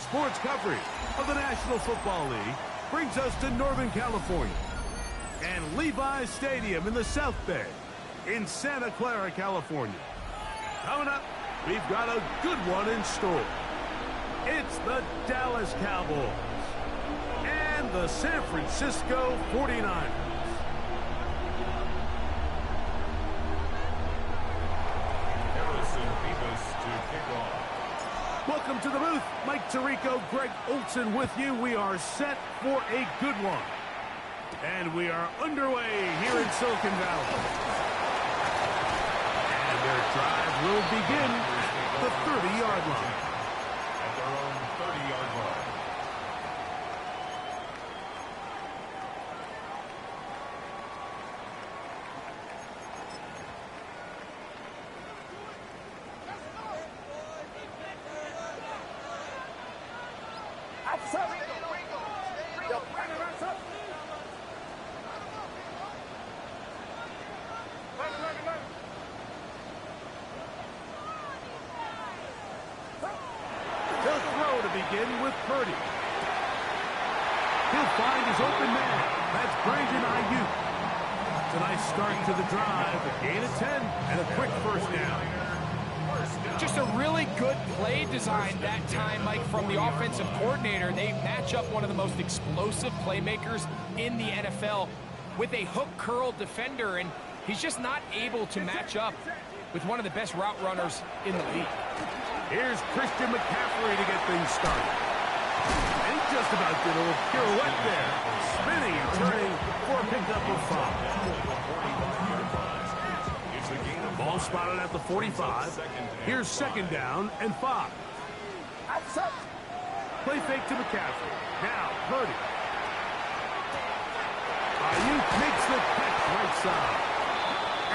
sports coverage of the National Football League brings us to Northern California and Levi's Stadium in the South Bay in Santa Clara, California. Coming up, we've got a good one in store. It's the Dallas Cowboys and the San Francisco 49ers. Welcome to the booth. Mike Tirico, Greg Olson with you. We are set for a good one. And we are underway here in Silicon Valley. And their drive will begin the 30-yard line. At their own 30-yard line. Begin with Purdy. He'll find his open man. That's Brandon Ayuk. It's a nice start to the drive. A gain of 10 and a quick first down. Just a really good play design that time, Mike, from the offensive coordinator. They match up one of the most explosive playmakers in the NFL with a hook curl defender, and he's just not able to match up with one of the best route runners in the league. Here's Christian McCaffrey to get things started. And he just about did a little pirouette there. Spinning and turning for a pickup of 5. Ball spotted at the 45. Here's second down and 5. Play fake to McCaffrey. Now, Purdy. Ayuk makes the catch right side.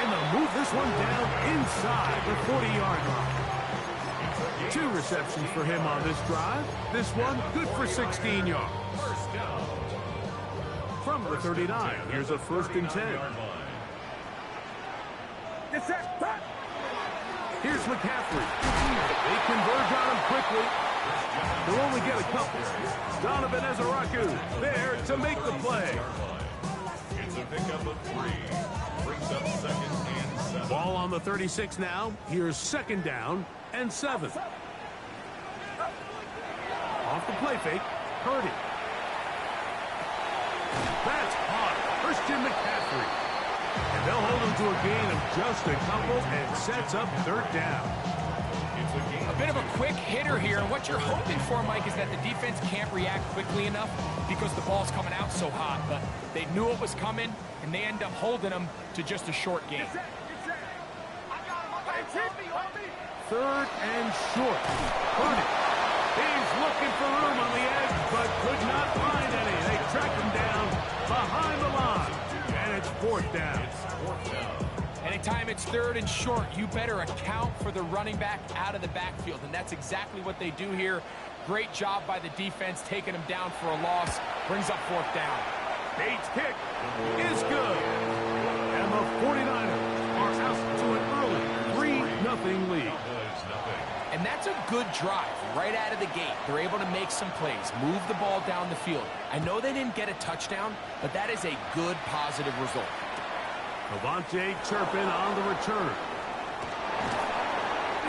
And they'll move this one down inside the 40-yard line. 2 receptions for him on this drive. This one good for 16 yards. From the 39, here's a 1st and 10. Here's McCaffrey. They converge on him quickly. They'll only get a couple. Donovan Ezaraku there to make the play. It's a pickup of 3. Brings up 2nd and 7. Ball on the 36 now. Here's 2nd down and 7. Off the play fake, Purdy. That's hot. Christian McCaffrey. And they'll hold him to a gain of just a couple and sets up 3rd down. A bit of a quick hitter here. What you're hoping for, Mike, is that the defense can't react quickly enough because the ball's coming out so hot. But they knew it was coming, and they end up holding them to just a short gain. 3rd and short. Purdy. He's looking for room on the edge, but could not find any. They track him down behind the line, and it's 4th down. Anytime it's 3rd and short, you better account for the running back out of the backfield, and that's exactly what they do here. Great job by the defense, taking him down for a loss. Brings up 4th down. Bates' kick is good, and the 49ers are out to an early 3-0 lead. And that's a good drive right out of the gate. They're able to make some plays, move the ball down the field. I know they didn't get a touchdown, but that is a good, positive result. Avante Turpin on the return.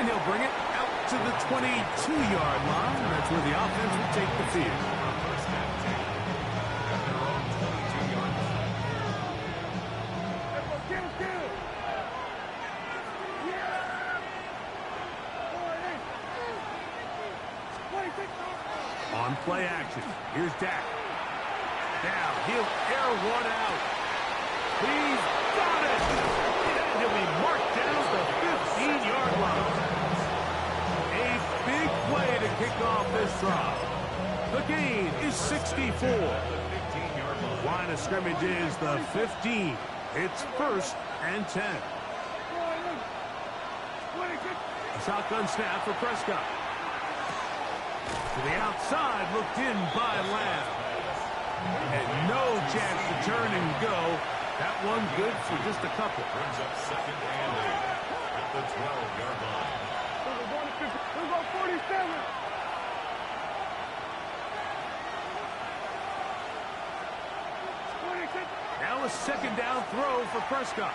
And he'll bring it out to the 22-yard line. That's where the offense will take the field. On play action, here's Dak. Now he'll air one out. He's got it! And he'll be marked down the 15-yard line. A big play to kick off this drive. The gain is 64. Line of scrimmage is the 15. It's 1st and 10. A shotgun snap for Prescott. To the outside, looked in by Lamb. And no chance to turn and go. That one good for just a couple. Brings up 2nd and 8 at the 12-yard line. second down throw for Prescott.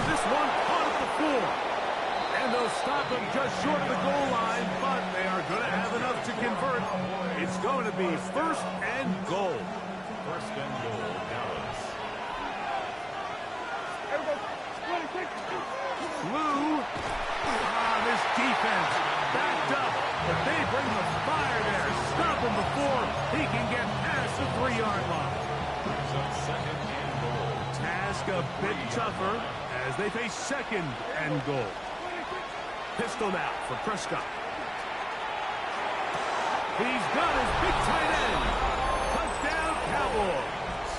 This one caught at the 4. And they'll stop him just short of the goal line, but they are going to have enough to convert. It's going to be first and goal. First and goal, Dallas. Lou. This defense backed up, but they bring the fire there. Stop him before he can get past the 3-yard line. Brings up second and goal. Task a bit tougher as they face second and goal. Pistol now for Prescott. He's got his big tight end. Touchdown, Cowboys.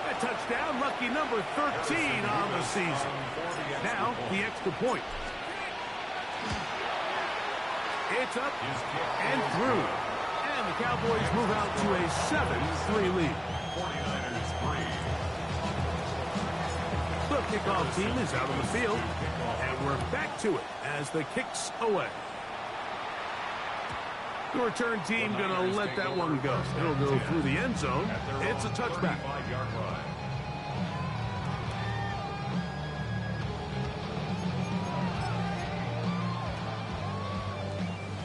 A touchdown, lucky number 13 on the season. Now, the extra point. It's up and through. And the Cowboys move out to a 7-3 lead. 49ers 3. The kickoff team is out on the field. And we're back to it as the kick's away. The return team going to let that one go. It'll go through the end zone. It's a touchback. 5-yard line.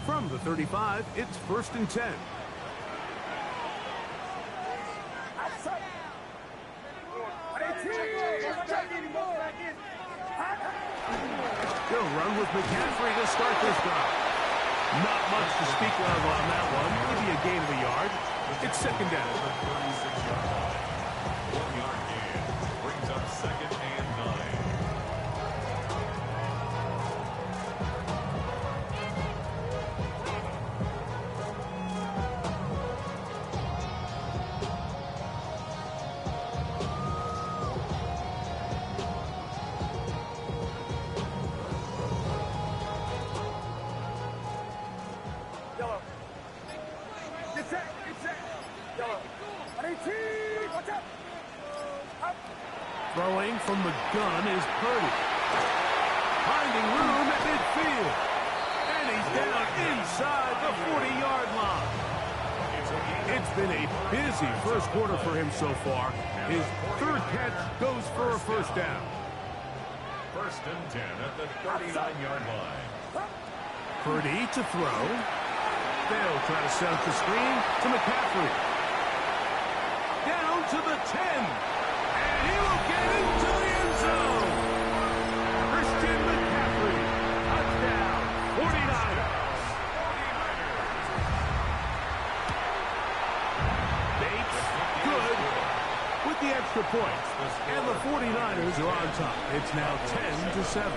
From the 35, it's first and 10. They'll run with McCaffrey to start this drive. Not much to speak of on that one. Maybe a gain of a yard. It's second down. 36-yard line. 1-yard gain. Brings up second and 9. Throwing from the gun is Purdy. Finding room at midfield. And he's down inside the 40-yard line. It's been a busy first quarter for him so far. His third catch goes for a first down. First and 10 at the 39-yard line. Purdy to throw. They'll try to set up the screen to McCaffrey. Down to the 10. And he will get into the end zone. Christian McCaffrey. Touchdown. 49ers. Bates. Good. With the extra point. And the 49ers are on top. It's now 10-7.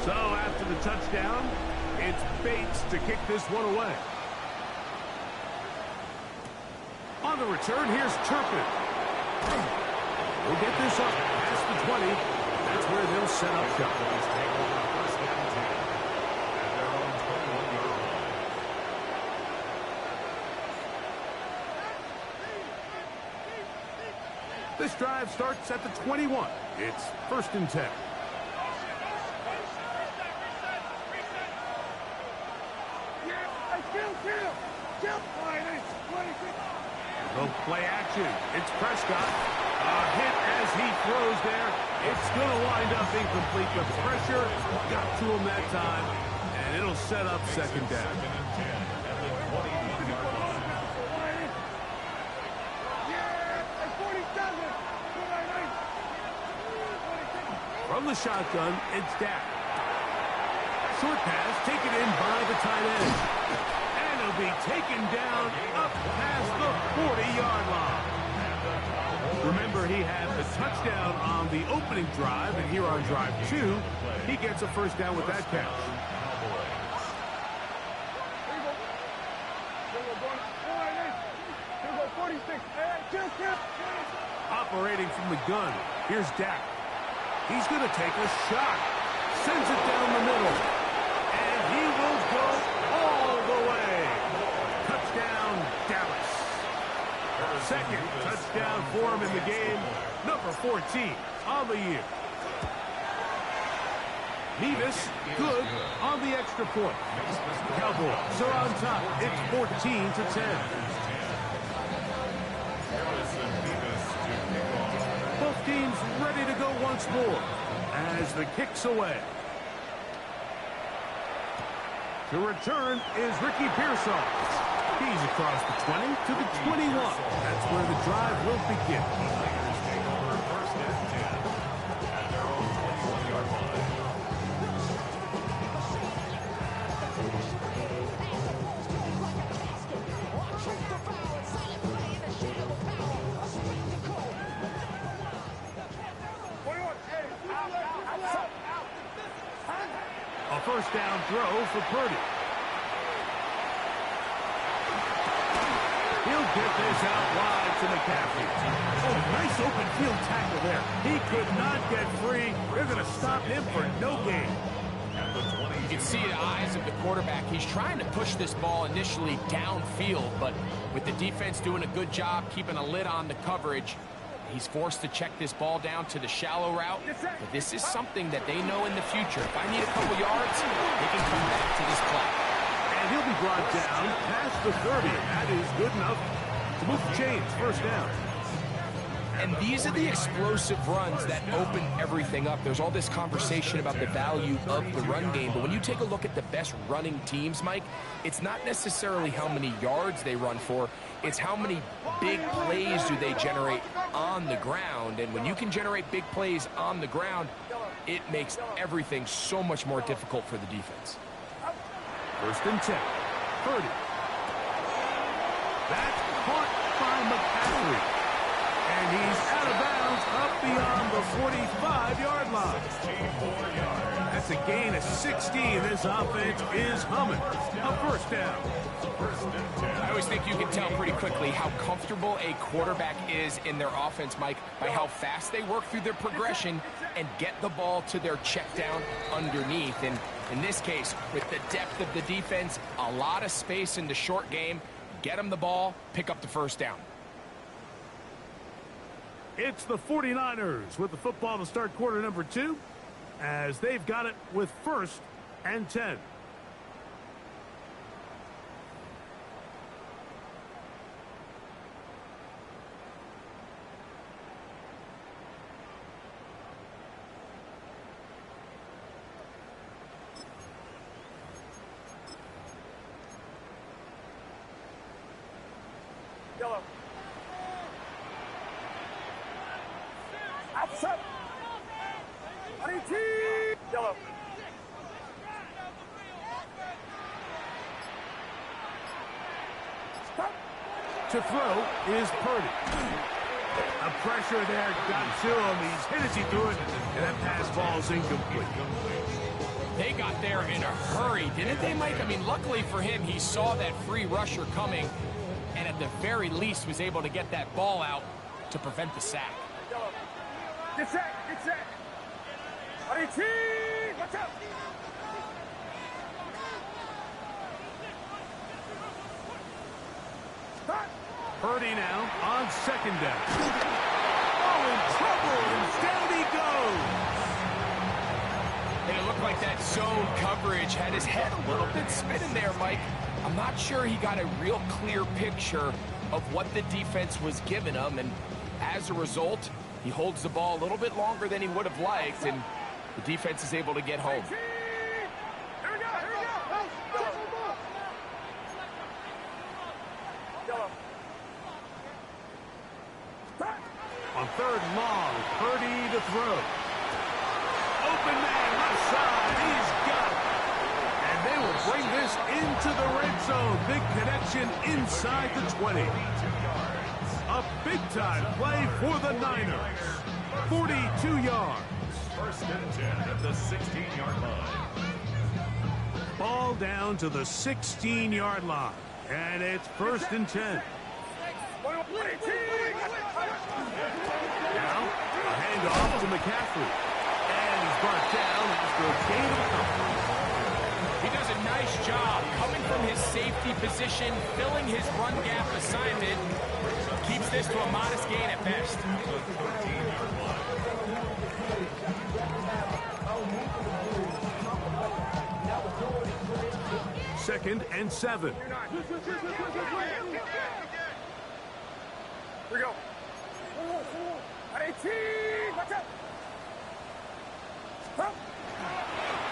So after the touchdown, it's Bates to kick this one away. On the return, here's Turpin. We'll get this up past the 20. That's where they'll set up shop. First and 10 at their own 21-yard line. This drive starts at the 21. It's first and 10. They'll play action. It's Prescott. A hit as he throws there. It's going to wind up incomplete. The pressure got to him that time, and it'll set up second down. Second and 10 at the 21-yard line. From the shotgun, it's Dak. Short pass taken in by the tight end. And it'll be taken down up past the 40-yard line. Remember, he had the touchdown on the opening drive, and here on drive 2, he gets a first down with that catch. Operating from the gun, here's Dak. He's going to take a shot. Sends it down the middle. And he will go all the way. Touchdown, Dallas. Second touchdown for him in the game. Number 14 on the year. Nevis, good on the extra point. Cowboys are on top. It's 14-10. Both teams ready to go once more as the kick's away. The return is Ricky Pearsall. He's across the 20 to the 21. That's where the drive will begin. First and 10 at their own 21-yard line. A first down throw for Purdy. He'll get this out wide to McCaffrey. Oh, nice open field tackle there. He could not get free. They're going to stop him for no gain. You can see the eyes of the quarterback. He's trying to push this ball initially downfield, but with the defense doing a good job keeping a lid on the coverage, he's forced to check this ball down to the shallow route. But this is something that they know in the future. If I need a couple yards, they can come back to this play. And he'll be brought down past the 30. That is good enough to move the chains. First down. And these are the explosive runs that open everything up. There's all this conversation about the value of the run game, but when you take a look at the best running teams, Mike, it's not necessarily how many yards they run for, it's how many big plays do they generate on the ground. And when you can generate big plays on the ground, it makes everything so much more difficult for the defense. First and 10. Purdy. That's caught by McCaffrey. And he's out of bounds up beyond the 45-yard line. That's a gain of 16. This offense is humming. A first down. I always think you can tell pretty quickly how comfortable a quarterback is in their offense, Mike, by how fast they work through their progression and get the ball to their check down underneath. And in this case, with the depth of the defense, a lot of space in the short game, get them the ball, pick up the first down. It's the 49ers with the football to start quarter number 2 as they've got it with first and 10. Yellow. Outside. Yellow. Stop. To throw is Purdy. A pressure there got to him. He's hit as he threw it, and that pass ball's incomplete. They got there in a hurry, didn't they, Mike? I mean, luckily for him, he saw that free rusher coming, and at the very least was able to get that ball out to prevent the sack. Get set. Get set. Watch out. Stop. Purdy now on second down. Oh, in trouble, and down he goes. And it looked like that zone coverage had his head a little bit spinning there, Mike. I'm not sure he got a real clear picture of what the defense was giving him, and as a result, he holds the ball a little bit longer than he would have liked, and the defense is able to get home. On third and long, Purdy to throw. Open man left side, he's got it. And they will bring this into the red zone. Big connection inside the 20. A big-time play for the Niners. 42 yards. First and 10 at the 16-yard line. Ball down to the 16-yard line. And it's first and 10. Now, a handoff to McCaffrey. And he's brought down after a gain of a couple. He does a nice job coming from his safety position, filling his run gap assignment. Keeps this to a modest gain at best. Second and 7. Here we go.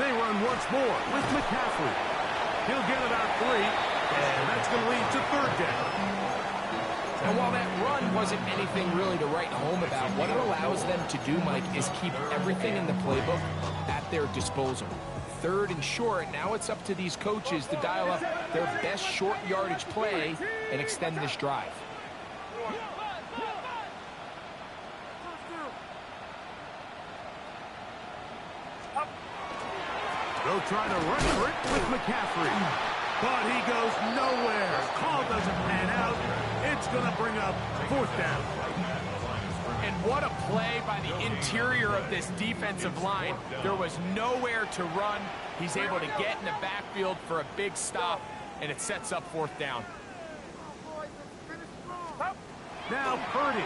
They run once more with McCaffrey. He'll get about 3, and that's going to lead to third down. And while that run wasn't anything really to write home about, what it allows them to do, Mike, is keep everything in the playbook at their disposal. Third and short, now it's up to these coaches to dial up their best short yardage play and extend this drive. They'll try to run for it with McCaffrey. But he goes nowhere. Call doesn't pan out. It's going to bring up fourth down. And what a play by the interior of this defensive line. There was nowhere to run. He's able to get in the backfield for a big stop, and it sets up fourth down. Now Purdy.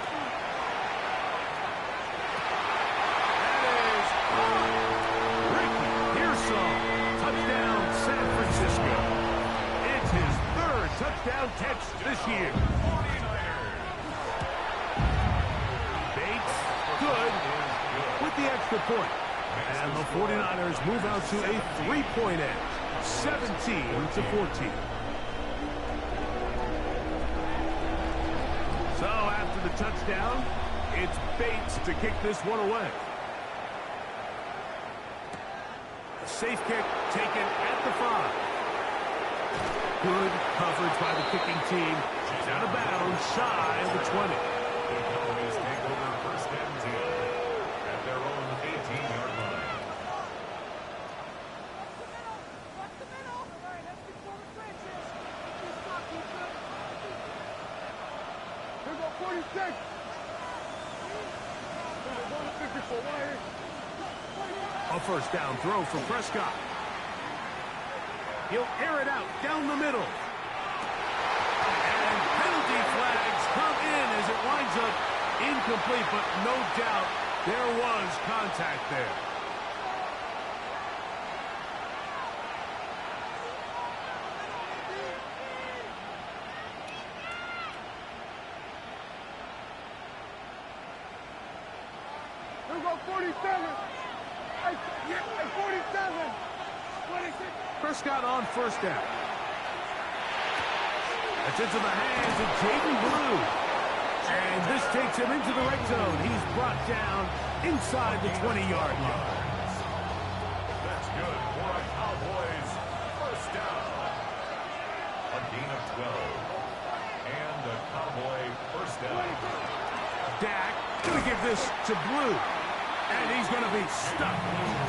Touchdown, San Francisco. It's his third touchdown catch this year. Bates, good, with the extra point. And the 49ers move out to a 3-point edge, 17-14. So after the touchdown, it's Bates to kick this one away. Safe kick taken at the 5. Good coverage by the kicking team. She's out of bounds, shy of the 20. The Cowboys take over first and 10 at their own 18-yard line. Here we go, 46. A first down throw for Prescott. He'll air it out down the middle. And penalty flags come in as it winds up incomplete, but no doubt there was contact there. Here we go, 47. 47. 26. Prescott on first down. That's into the hands of Jaden Blue. And this takes him into the red zone. He's brought down inside the 20-yard line. That's good for a Cowboys first down. A gain of 12. And a Cowboy first down. Dak going to give this to Blue. And he's going to be stuck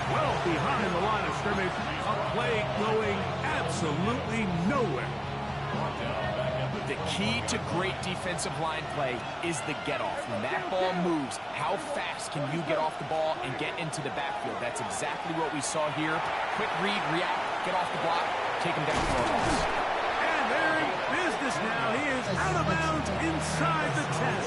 well behind the line of scrimmage. A play going absolutely nowhere. The key to great defensive line play is the get-off. When that ball moves, how fast can you get off the ball and get into the backfield? That's exactly what we saw here. Quick read, react, get off the block, take him down for a loss. And they're in business now. He is out of bounds inside the 10.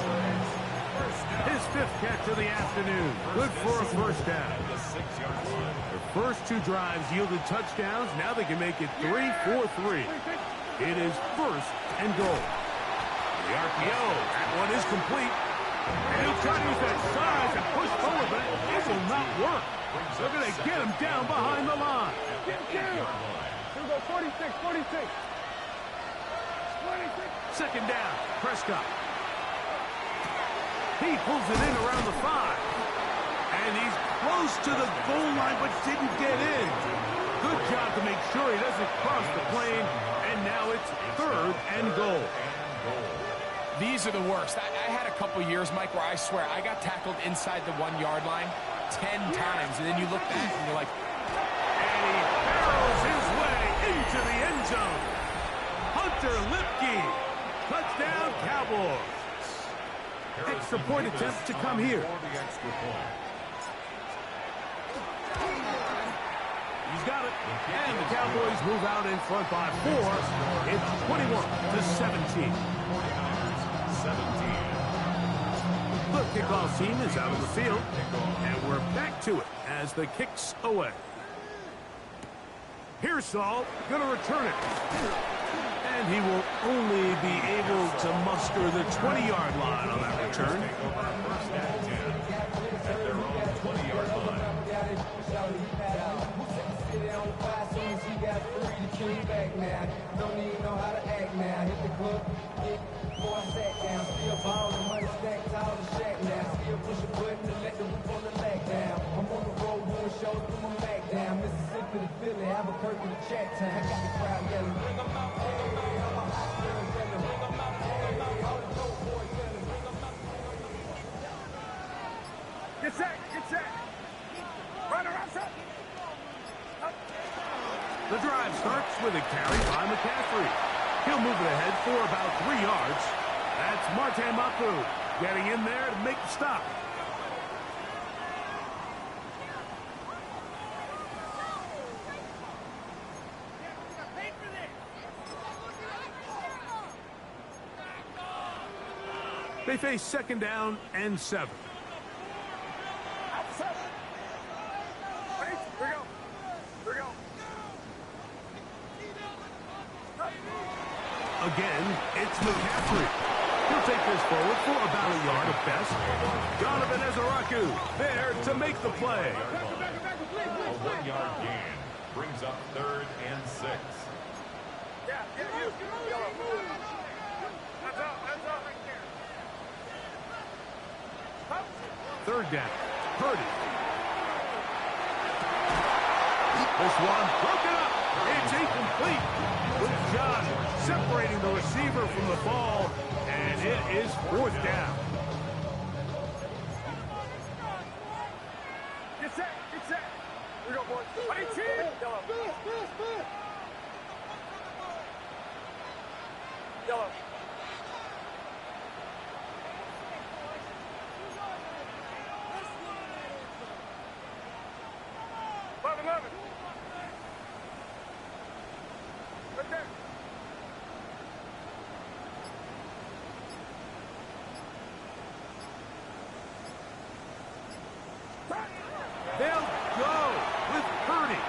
His fifth catch of the afternoon. Good for a first down. Their first two drives yielded touchdowns. Now they can make it 3-4-3. It is first and goal. The RPO. That one is complete. And he'll try to use that size and push forward, but it will not work. They're going to get him down behind the line. Here we go, 46. 46. Second down. Prescott. He pulls it in around the 5. And he's close to the goal line, but didn't get in. Good job to make sure he doesn't cross the plane. And now it's third and goal. These are the worst. I had a couple years, Mike, where I swear I got tackled inside the 1-yard line 10 times. And then you look back and you're like, and he barrels his way into the end zone. Hunter Lipke. Touchdown, Cowboys. Extra point attempt to come here. He's got it. And the Cowboys move out in front by 4. It's 21-17. The kickoff team is out on the field. And we're back to it as the kick's away. Here's Saul, going to return it. And he will only be able to muster the 20-yard line on that return. First and 10 at their own 20-yard line. came back now. Don't even know how to act now. Hit the club, get before I sat down. Still ballin', money stacked tall and shack now. Still push a button to let the roof on the lag down. I'm on the road doing shows, put my Mac down. Mississippi to Philly, Albuquerque to Chat Town. I got the crowd yelling. Bring 'em out, hey, I'm a hot girl yelling. Bring 'em out, hey, all the dope boys yelling. Bring 'em out. Get set, get set. Run around, set. The drive starts with a carry by McCaffrey. He'll move it ahead for about 3 yards. That's Marte Mapu getting in there to make the stop. They face 2nd down and 7. Again, it's McCaffrey. He'll take this forward for about a yard at best. Donovan Ezaraku there to make the play. A 1-yard gain brings up 3rd and 6. Yeah, you. That's up right there. 3rd down. Purdy. This one broken up. It's incomplete. With John separating the receiver from the ball, and it is 4th down. Get set, get set. Here we go, boys. 18. Yellow. Yellow. 11. Right there. They'll go with Purdy.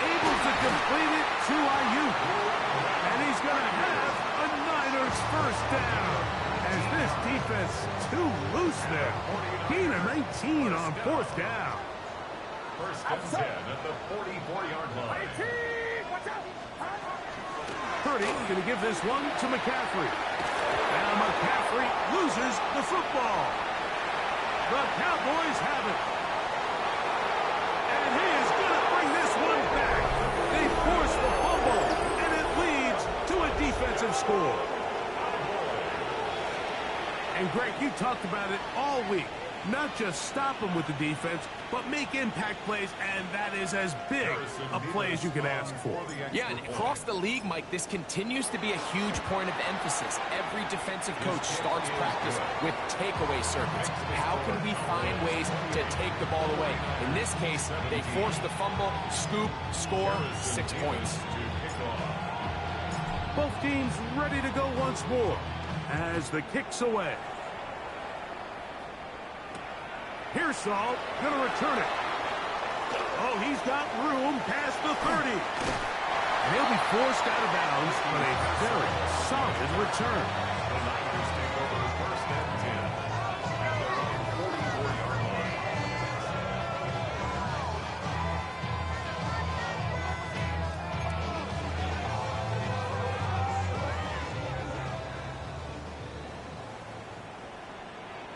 Able to complete it to Ayuk. And he's going to have a Niners 1st down. As this defense too loose there. Gain of 19 on 4th down. 1st and 10 at the 44-yard line. 18. Watch out. Purdy going to give this one to McCaffrey. Now McCaffrey loses the football. The Cowboys have it. And he is going to bring this one back. They force the fumble, and it leads to a defensive score. And Greg, you talked about it all week. Not just stop them with the defense, but make impact plays, and that is as big a play as you can ask for. Yeah, and across the league, Mike, this continues to be a huge point of emphasis. Every defensive coach starts practice with takeaway circuits. How can we find ways to take the ball away? In this case, they force the fumble, scoop, score, 6 points. Both teams ready to go once more as the kick's away. Here's Saul, gonna return it. Oh, he's got room past the 30. And he'll be forced out of bounds, but a very solid return. The Niners take over 1st and 10 at their own 44-yard line.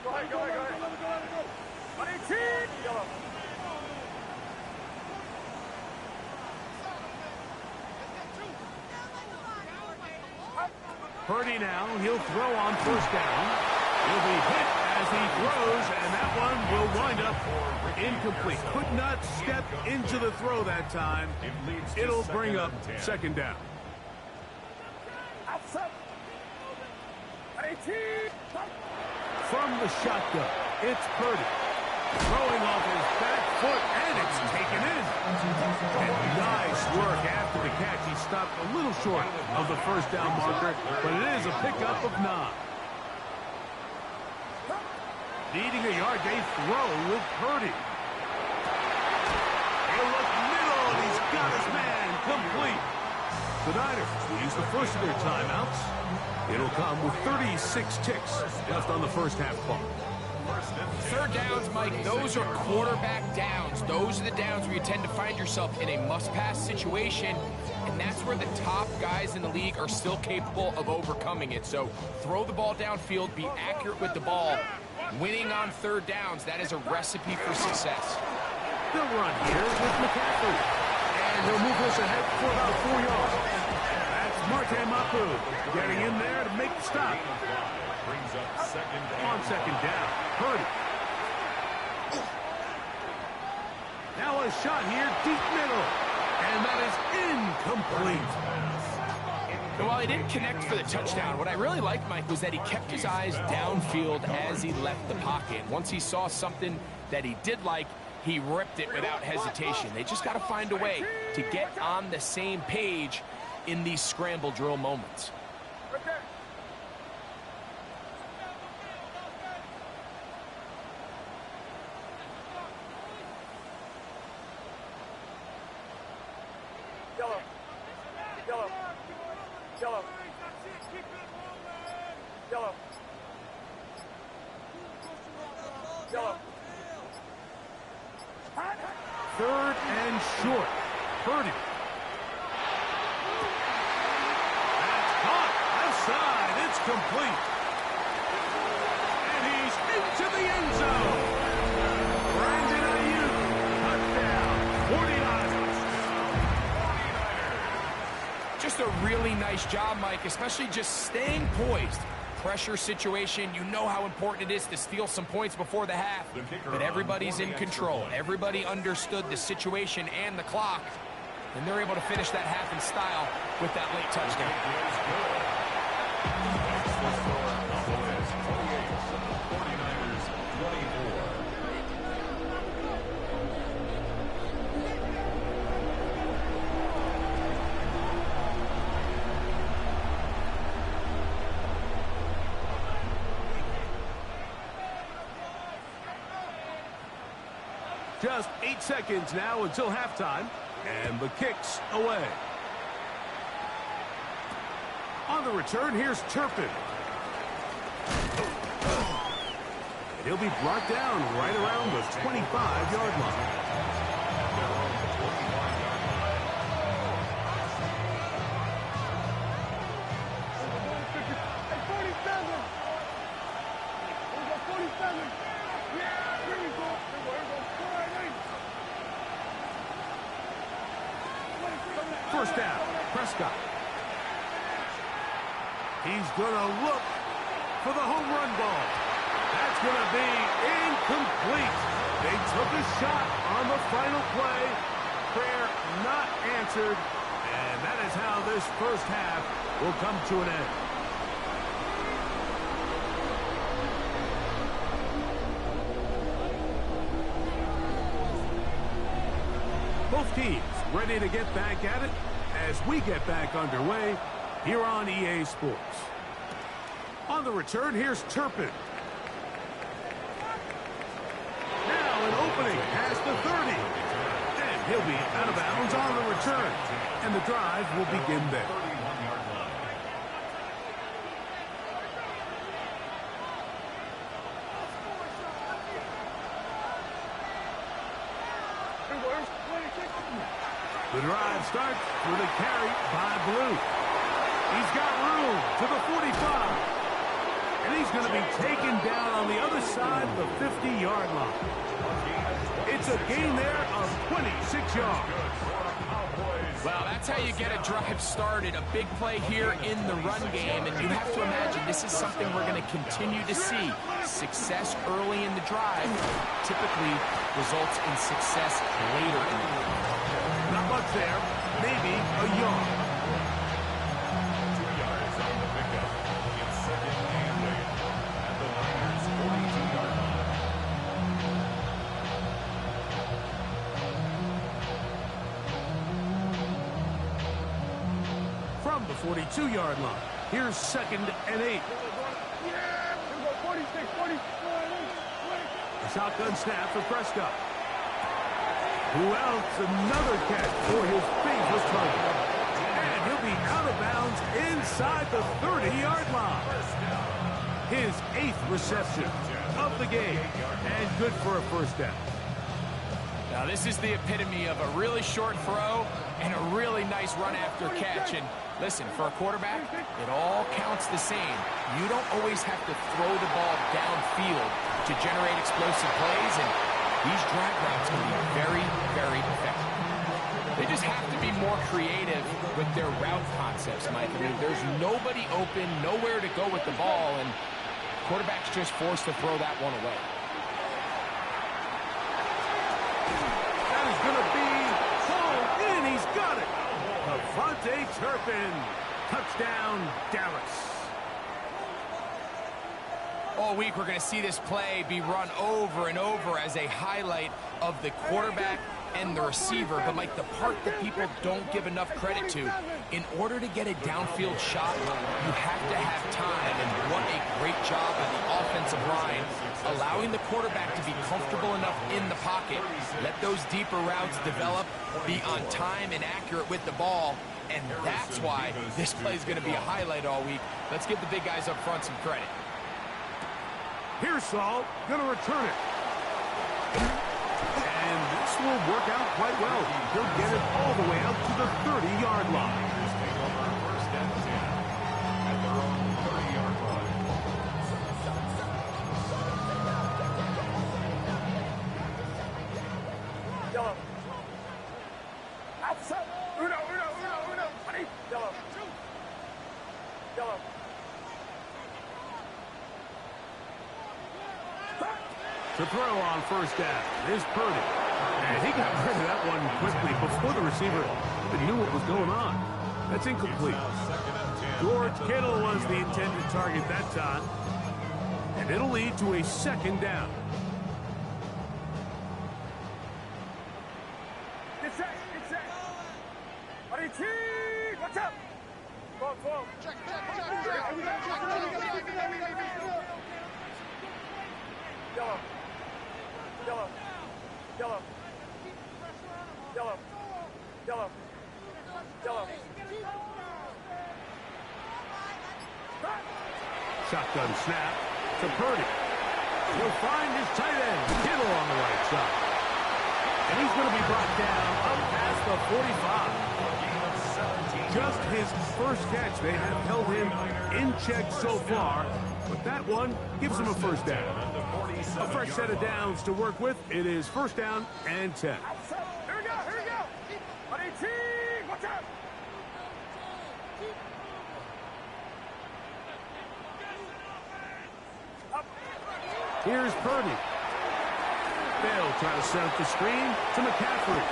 Go ahead. 18. Yellow. Purdy now, he'll throw on 1st down. He'll be hit as he throws, and that one will wind up incomplete. Could not step into the throw that time. It'll bring up 2nd down. Outside. 18. From the shotgun, it's Purdy. Throwing off his back foot, and it's taken in. And nice work after the catch. He stopped a little short of the 1st down marker, but it is a pickup of 9. Needing a yard, they throw with Purdy. He'll look middle, and he's got his man complete. The Niners will use the first of their timeouts. It'll come with 36 ticks left on the 1st half clock. Third downs, Mike, those are quarterback downs. Those are the downs where you tend to find yourself in a must-pass situation, and that's where the top guys in the league are still capable of overcoming it. So throw the ball downfield, be accurate with the ball. Winning on third downs, that is a recipe for success. They'll run here with McCaffrey. And he'll move this ahead for about 4 yards. That's Marte Mapu getting in there to make the stop. Brings up second down. On second down, Purdy. Now a shot here, deep middle. And that is incomplete. And while he didn't connect for the touchdown, what I really liked, Mike, was that he kept his eyes downfield as he left the pocket. Once he saw something that he did like, he ripped it without hesitation. They just got to find a way to get on the same page in these scramble drill moments. Yellow. Yellow. Yellow. Yellow. Yellow. Third and short. Purdy. That's caught. Outside. It's complete. And he's into the end zone. Brandon Ayuk. Touchdown. 49ers. Just a really nice job, Mike, especially just staying poised. Pressure situation, you know how important it is to steal some points before the half, but everybody's in control. Everybody understood the situation and the clock, and they're able to finish that half in style with that late touchdown. Just 8 seconds now until halftime, and the kick's away. On the return, here's Turpin. And he'll be brought down right around the 25-yard line. First down, Prescott. He's going to look for the home run ball. That's going to be incomplete. They took a shot on the final play. Prayer not answered. And that is how this first half will come to an end. Both teams ready to get back at it as we get back underway here on EA Sports. On the return, here's Turpin. Now an opening past the 30. And he'll be out of bounds on the return. And the drive will begin there. The drive starts with a carry by Blue. He's got room to the 45. And he's going to be taken down on the other side of the 50-yard line. It's a gain there of 26 yards. Well, that's how you get a drive started. A big play here in the run game. And you have to imagine this is something we're going to continue to see. Success early in the drive typically results in success later in the game. Not much there. Maybe a yard. 2 yards on the pickup. It's second and 8 at the Niners' 42-yard line. From the 42-yard line, here's second and 8. A shotgun snap for Prescott. Who else? Another catch for his favorite target. And he'll be out of bounds inside the 30-yard line. his 8th reception of the game, and good for a first down. Now, this is the epitome of a really short throw and a really nice run after catch. And listen, for a quarterback, it all counts the same. You don't always have to throw the ball downfield to generate explosive plays, and these drag routes can be very, very effective. They just have to be more creative with their route concepts, Mike. I mean, there's nobody open, nowhere to go with the ball, and quarterback's just forced to throw that one away. That is going to be pulled in. He's got it. Devontae Turpin. Touchdown, Dallas. All week, we're going to see this play be run over and over as a highlight of the quarterback and the receiver. But, Mike, the part that people don't give enough credit to, in order to get a downfield shot, you have to have time. And what a great job by the offensive line, allowing the quarterback to be comfortable enough in the pocket, let those deeper routes develop, be on time and accurate with the ball. And that's why this play is going to be a highlight all week. Let's give the big guys up front some credit. Pearsall going to return it. And this will work out quite well. He'll get it all the way out to the 30-yard line. Take over first and 10 at their own 30-yard line. Yellow. Outside. Uno. Buddy. Yellow. Yellow. To throw on first down is Purdy. And he got rid of that one quickly before the receiver even knew what was going on. That's incomplete. George Kittle was the intended target that time. And it'll lead to a second down. Get set. Buddy, T. Watch out. Fall. Check. Yellow. Shotgun snap to Purdy. He'll find his tight end, Kittle, on the right side. And he's going to be brought down up past the 45. Just his first catch. They have held him in check so far, but that one gives him a first down. A fresh set of downs to work with. It is first down and 10. Here we go. Buddy, T. Watch out. Here's Purdy. They'll try to set up the screen to McCaffrey.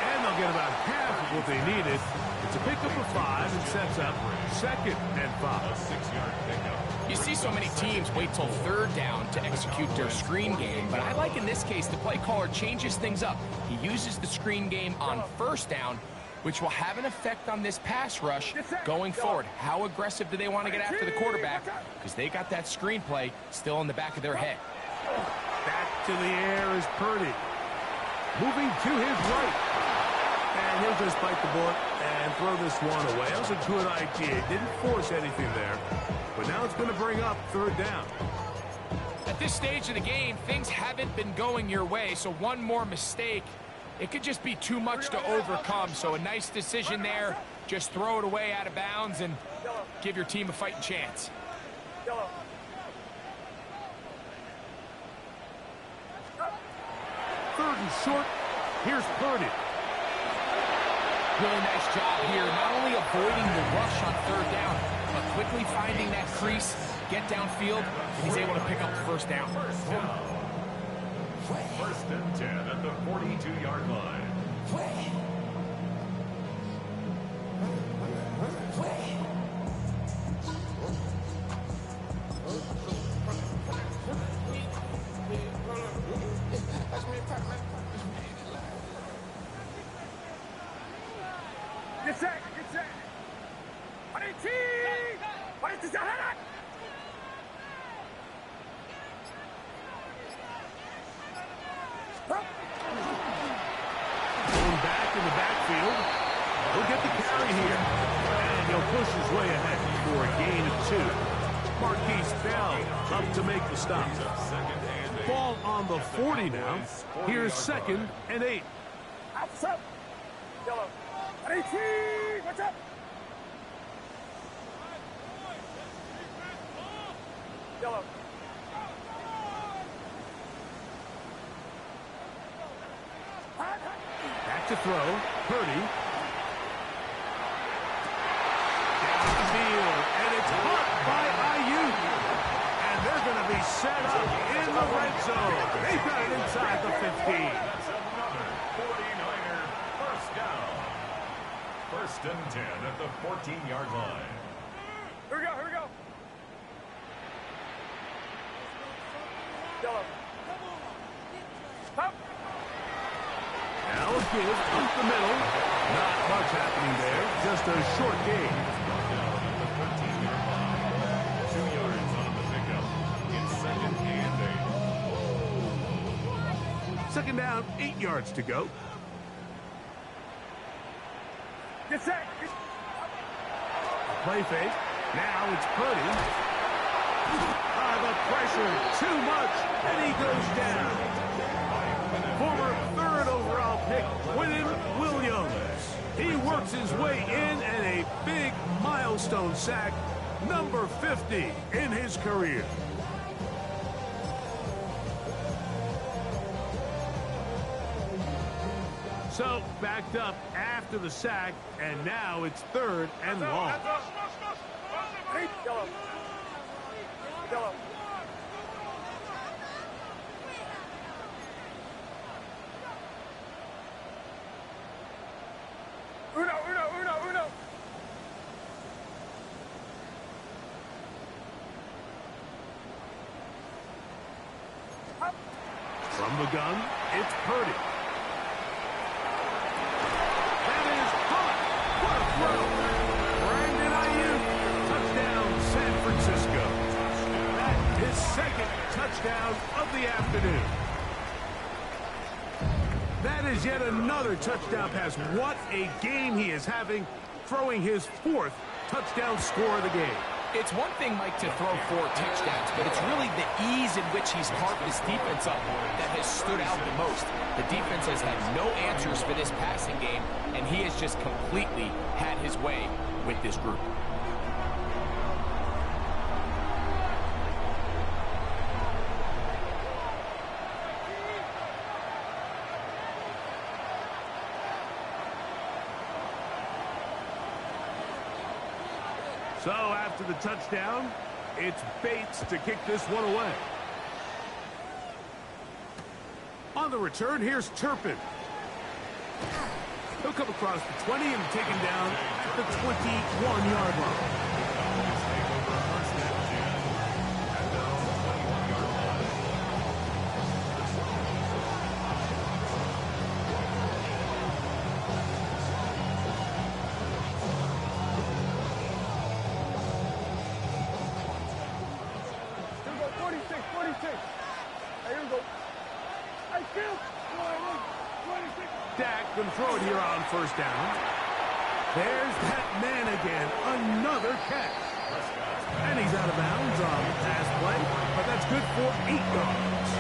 And they'll get about half of what they needed. It's a pickup of 5 and sets up second and 5. A 6-yard pickup. You see so many teams wait till third down to execute their screen game, but I like in this case the play caller changes things up. He uses the screen game on first down, which will have an effect on this pass rush going forward. How aggressive do they want to get after the quarterback? Because they got that screenplay still in the back of their head. Back to the air is Purdy. Moving to his right. And he'll just bite the bullet and throw this one away. That was a good idea. Didn't force anything there. But now it's going to bring up third down. At this stage of the game, things haven't been going your way, so one more mistake, it could just be too much to overcome. So a nice decision there. Just throw it away out of bounds and give your team a fighting chance. Third and short. Here's Purdy. Really nice job here, not only avoiding the rush on third down, but quickly finding that crease, get downfield, and he's able to pick up the first down. First and 10 at the 42-yard line. Get set. Buddy, T. Buddy, T. Going back in the backfield. He'll get the carry here. And he'll push his way ahead for a gain of 2. Marquise Bell up to make the stop. Ball on the 40 now. Here's 2nd and 8. Outside. Yellow. Ready, watch out. Yellow. Back to throw. Purdy. Down the field. And it's caught by Ayuk. And they're going to be set up in the red zone. They've got it inside the 15. That's another 49er first down. 1st and 10 at the 14-yard line. Here we go, here we go. Yellow. Stop. Now a give up the middle. Not much happening there. Just a short gain. Down at the 13-yard line. 2 yards on the pickup. It's 2nd and 8. 2nd down, 8 yards to go. Get set. Play fake. Now it's Purdy. The pressure, too much, and he goes down. Former 3rd overall pick, Quinton Williams. He works his way in and a big milestone sack, number 50 in his career. So, backed up after the sack, and now it's 3rd and long. Yellow. Yellow. Uno. From the gun, it's Purdy. That is caught. What a throw. Brandon Ayuk. Touchdown, San Francisco. That is 2nd touchdown of the afternoon. That is yet another touchdown pass. What a game he is having, throwing his 4th touchdown score of the game. It's one thing, Mike, to throw 4 touchdowns, but it's really the ease in which he's carved this defense up that has stood out the most. The defense has had no answers for this passing game, and he has just completely had his way with this group. So after the touchdown, it's Bates to kick this one away. On the return, here's Turpin. He'll come across the 20 and taken down at the 21-yard line. Dak going to throw it here on 1st down. There's that man again. Another catch. And he's out of bounds on the pass play, but that's good for 8 yards.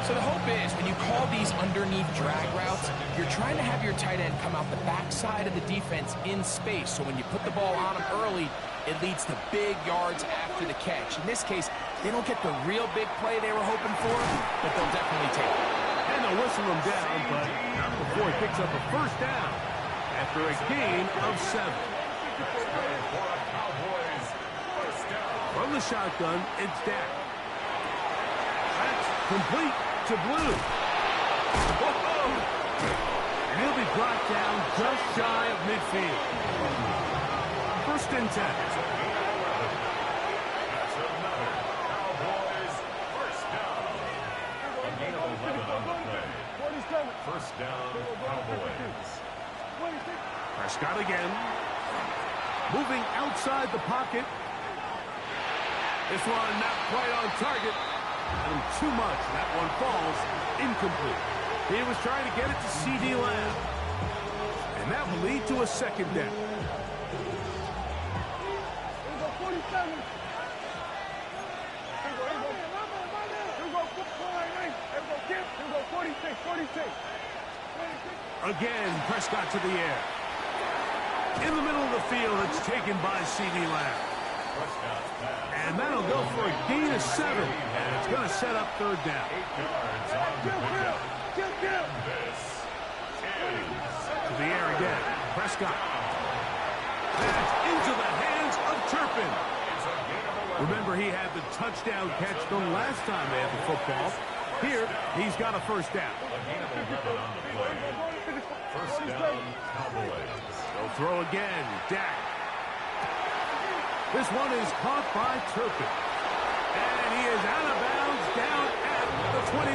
So the hope is when you call these underneath drag routes, you're trying to have your tight end come out the backside of the defense in space. So when you put the ball on him early, it leads to big yards after the catch. In this case, they don't get the real big play they were hoping for, but they'll definitely take it. And they'll whistle him down, but not before he picks up a 1st down after a gain of 7. From the shotgun, it's Dak. That's complete to Blue. Whoa! And he'll be brought down just shy of midfield. 1st and 10. That's another Cowboys first down. A gain of 11 on the play. 1st down, Cowboys. Prescott again. Moving outside the pocket. This one not quite on target. And too much. That one falls incomplete. He was trying to get it to C.D. Lamb. And that will lead to a 2nd down. Again, Prescott to the air. In the middle of the field, it's taken by CeeDee Lamb. And that'll go for a gain of 7. And it's going to set up third down. To the air again. Prescott. That's into the hands of Turpin. Remember, he had the touchdown catch the last time they had the football. Here, he's got a first down. First down, Cowboys. They'll throw again. Dak. This one is caught by Turpin. And he is out of bounds down at the 21.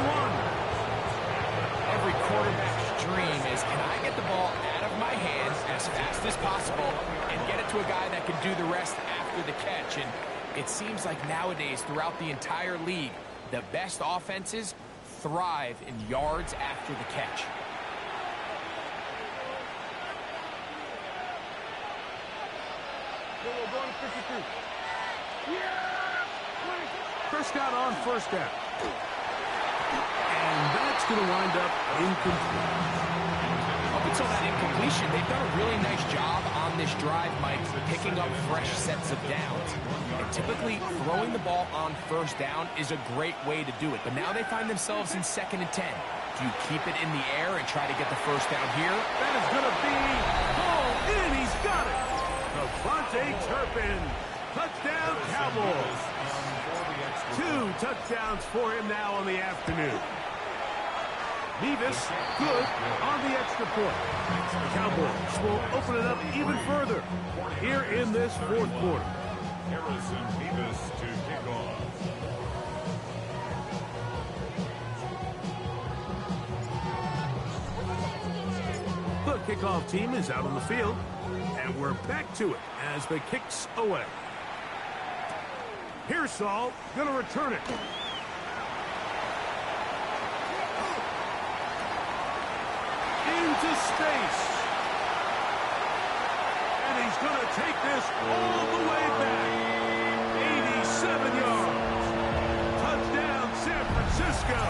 Every quarterback's dream is, can I get the ball out of my hands as fast as possible and get it to a guy that can do the rest after the catch? And it seems like nowadays, throughout the entire league, the best offenses thrive in yards after the catch. Prescott on first down. And that's going to wind up incomplete. Up until that incompletion, they've done a really nice job on this drive, Mike, picking up fresh sets of downs. And typically, throwing the ball on first down is a great way to do it. But now they find themselves in 2nd and 10. Do you keep it in the air and try to get the first down here? That is going to be hauled in. He's got it. Devontae Turpin. Touchdown, Cowboys. 2 touchdowns for him now on the afternoon. Nevis, good on the extra point. The Cowboys will open it up even further here in this fourth quarter. Harrison Nevis to kick off. The kickoff team is out on the field, and we're back to it as the kick's away. Pearsall going to return it. Into space. And he's going to take this all the way back. 87 yards. Touchdown, San Francisco.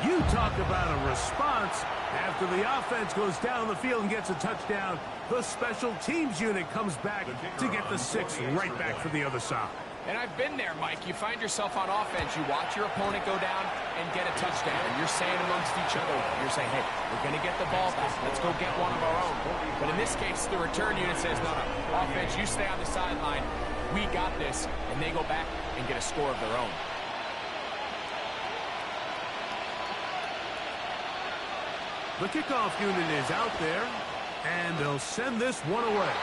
You talk about a response. After the offense goes down the field and gets a touchdown, the special teams unit comes back to get the 6 right back for the other side. And I've been there, Mike. You find yourself on offense. You watch your opponent go down and get a touchdown. And you're saying amongst each other, you're saying, hey, we're going to get the ball back. Let's go get one of our own. But in this case, the return unit says, no, offense, you stay on the sideline. We got this. And they go back and get a score of their own. The kickoff unit is out there, and they'll send this one away.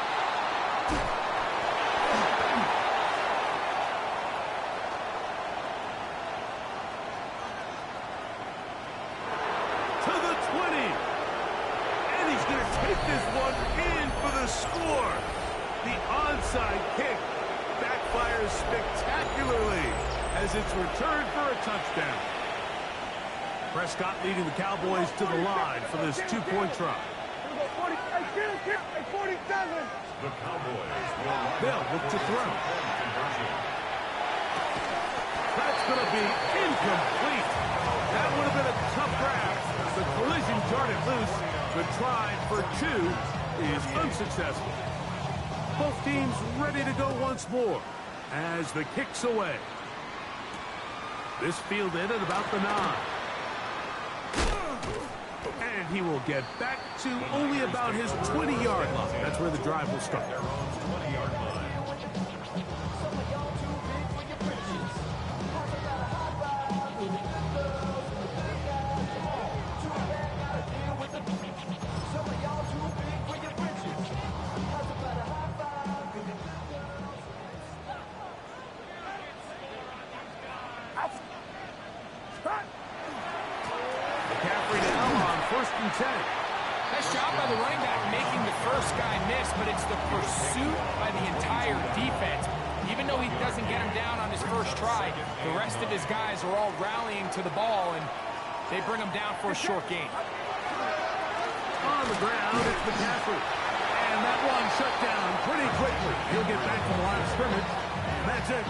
To the 20. And he's going to take this one in for the score. The onside kick backfires spectacularly as it's returned for a touchdown. Prescott leading the Cowboys to the line for this 2-point try. The Cowboys will They'll look to throw. That's going to be incomplete. That would have been a tough grab. The collision darted loose. The try for 2 is unsuccessful. Both teams ready to go once more as the kick's away. This fielded at about the 9. And he will get back to only about his 20-yard line. That's where the drive will start. 20-yard line. McCaffrey now on 1st and 10. Nice job by the running back making the first guy miss, but it's the pursuit by the entire defense. Even though he doesn't get him down on his first try, the rest of his guys are all rallying to the ball, and they bring him down for a short gain. On the ground, it's McCaffrey. And that one shut down pretty quickly. He'll get back to the line of scrimmage. That's it.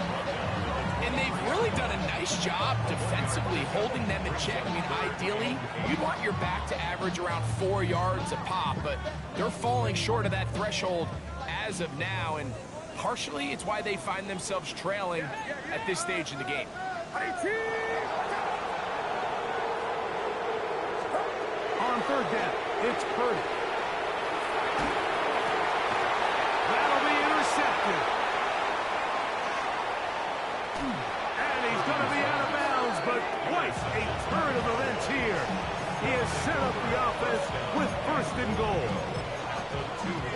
And they've really done a nice job defensively holding them in check. I mean, ideally, you'd want your back to average around 4 yards a pop, but they're falling short of that threshold as of now, and partially it's why they find themselves trailing at this stage in the game. On third down, it's Purdy. That'll be intercepted. And he's going to be out of bounds, but quite a turn of events here. He has set up the offense with first and goal.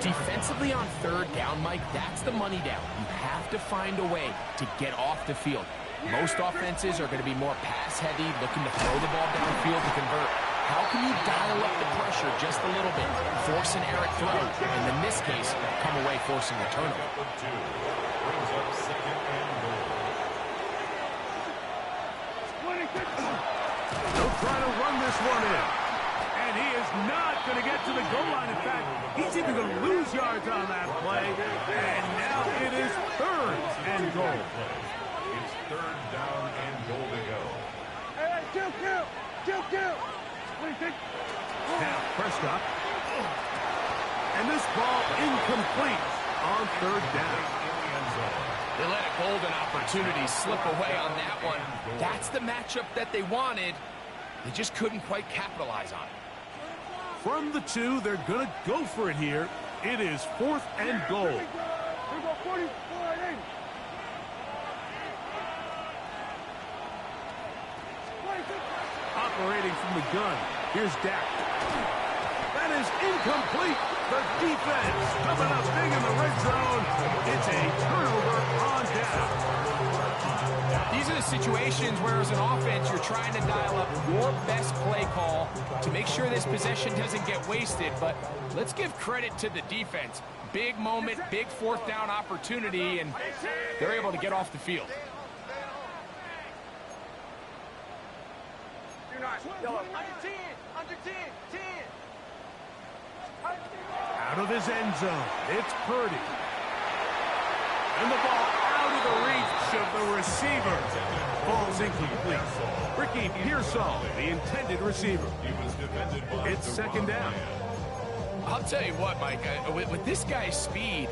Defensively on third down, Mike, that's the money down. You have to find a way to get off the field. Most offenses are going to be more pass-heavy, looking to throw the ball downfield to convert. How can you dial up the pressure just a little bit, force an errant throw, and in this case, come away forcing a turnover? They'll try to run this one in. And he is not going to get to the goal line. In fact, he's even going to lose yards on that play. And now it is third and goal. It's third down and goal to go. Hey, kill. What do you think? Now, Prescott. And this ball incomplete on third down. They let a golden opportunity slip away on that one. That's the matchup that they wanted. They just couldn't quite capitalize on it. From the 2, they're going to go for it here. It is fourth and goal. Here we go, 40, 80. Operating from the gun. Here's Dak. That is incomplete. The defense coming up big in the red zone. It's a turnover on down. These are the situations where, as an offense, you're trying to dial up your best play call to make sure this possession doesn't get wasted. But let's give credit to the defense. Big moment, big fourth down opportunity, and they're able to get off the field. Under 10. Out of his end zone, it's Purdy. And the ball out of the reach of the receiver. Ball's incomplete. Ricky Pearsall, the intended receiver. It's second down. I'll tell you what, Mike, with this guy's speed,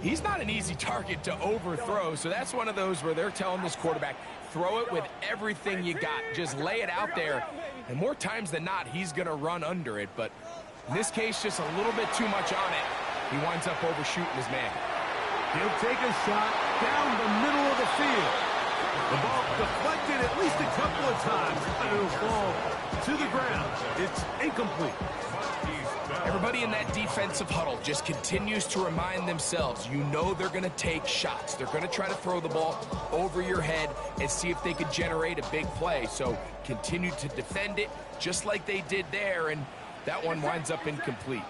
he's not an easy target to overthrow, so that's one of those where they're telling this quarterback, throw it with everything you got. Just lay it out there, and more times than not, he's going to run under it, but in this case, just a little bit too much on it. He winds up overshooting his man. He'll take a shot down the middle of the field. The ball deflected at least a couple of times, and it'll fall to the ground. It's incomplete. Everybody in that defensive huddle just continues to remind themselves, you know they're going to take shots. They're going to try to throw the ball over your head and see if they could generate a big play. So continue to defend it just like they did there, and that one winds up incomplete.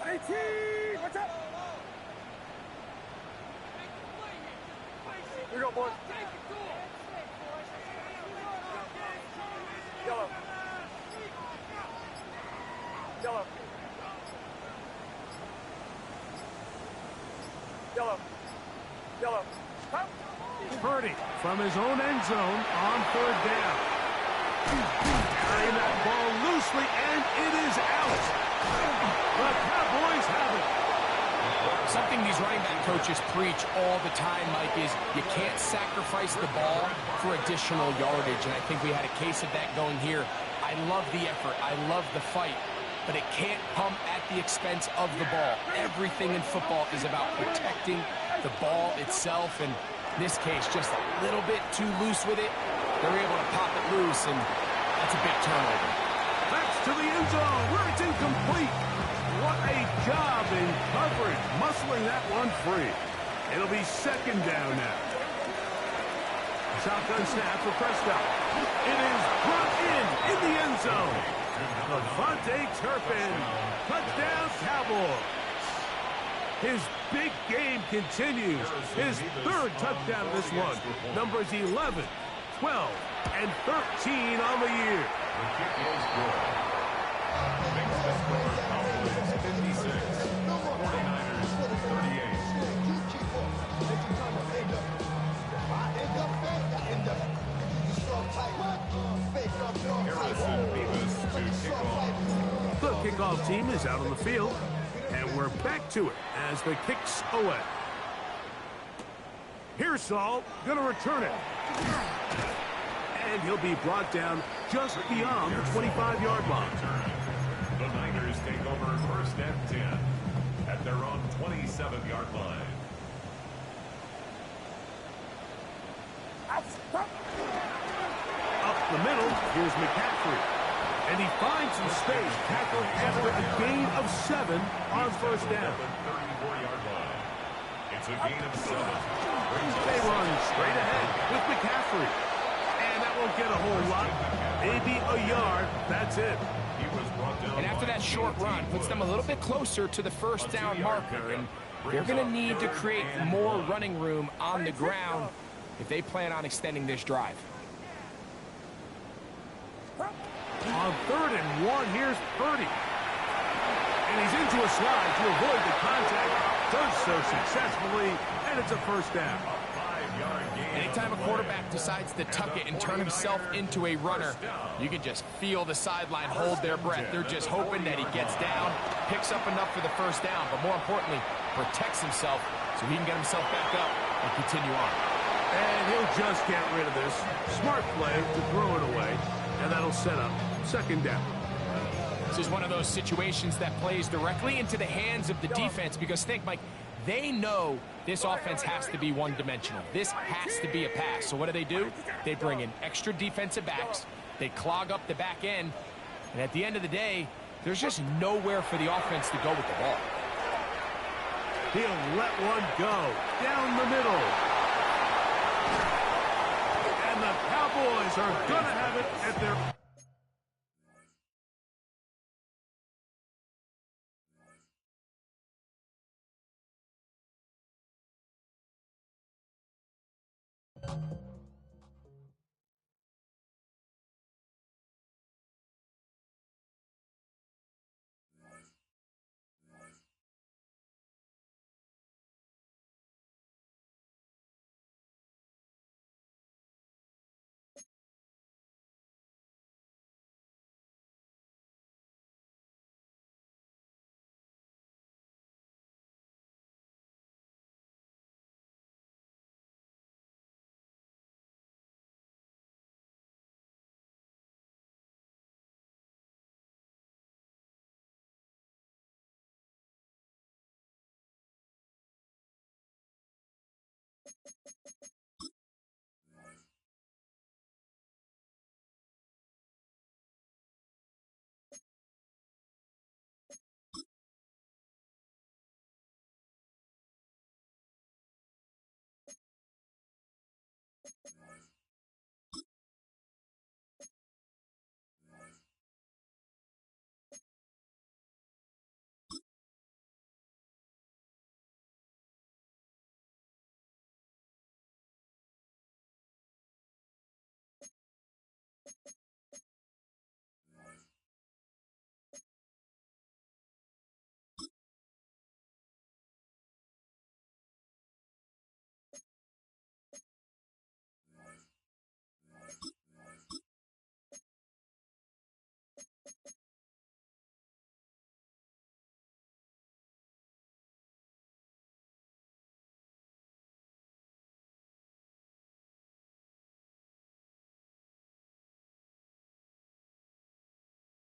18, what's up? Here we go, boys. Yellow. Purdy from his own end zone on third down. Carrying that ball loosely, and it is out. The Cowboys have it. Something these running back coaches preach all the time, Mike, is you can't sacrifice the ball for additional yardage, and I think we had a case of that going here. I love the effort. I love the fight, but it can't come at the expense of the ball. Everything in football is about protecting the ball itself, and in this case, just a little bit too loose with it. They're able to pop it loose, and that's a big turnover. That's to the end zone where it's incomplete. What a job in coverage, muscling that one free. It'll be second down now. Shotgun snap for Prescott. It is brought in the end zone. Devontae Turpin, touchdown Cowboys. His big game continues. His third touchdown of this one. Numbers 11, 12, and 13 on the year. The kick is good. Makes the score Cowboys 56, 49ers 38. kickoff team is out on the field, and we're back to it as the kick's away. Here's Saul, gonna return it. And he'll be brought down just beyond the 25-yard line. The Niners take over first and 10 at their own 27-yard line. Up the middle, here's McCaffrey. And he finds some space, tackled after a gain of 7 on first down. 34-yard line. It's a gain of 7. They run straight ahead with McCaffrey. And that won't get a whole lot. Maybe a yard, that's it. He was brought down. And after that short run, puts them a little bit closer to the first down marker. And they're going to need to create more running room on the ground if they plan on extending this drive. On 3rd and 1, here's Purdy. And he's into a slide to avoid the contact. Does so successfully, and it's a first down. Anytime a quarterback decides to tuck it and turn himself into a runner, you can just feel the sideline hold their breath. They're just hoping that he gets down, picks up enough for the first down, but more importantly, protects himself so he can get himself back up and continue on. And he'll just get rid of this. Smart play to throw it away, and that'll set up second down. This is one of those situations that plays directly into the hands of the defense because think, Mike, they know this offense has to be one-dimensional. This has to be a pass. So what do? They bring in extra defensive backs. They clog up the back end. And at the end of the day, there's just nowhere for the offense to go with the ball. He'll let one go down the middle. And the Cowboys are going to have it at their...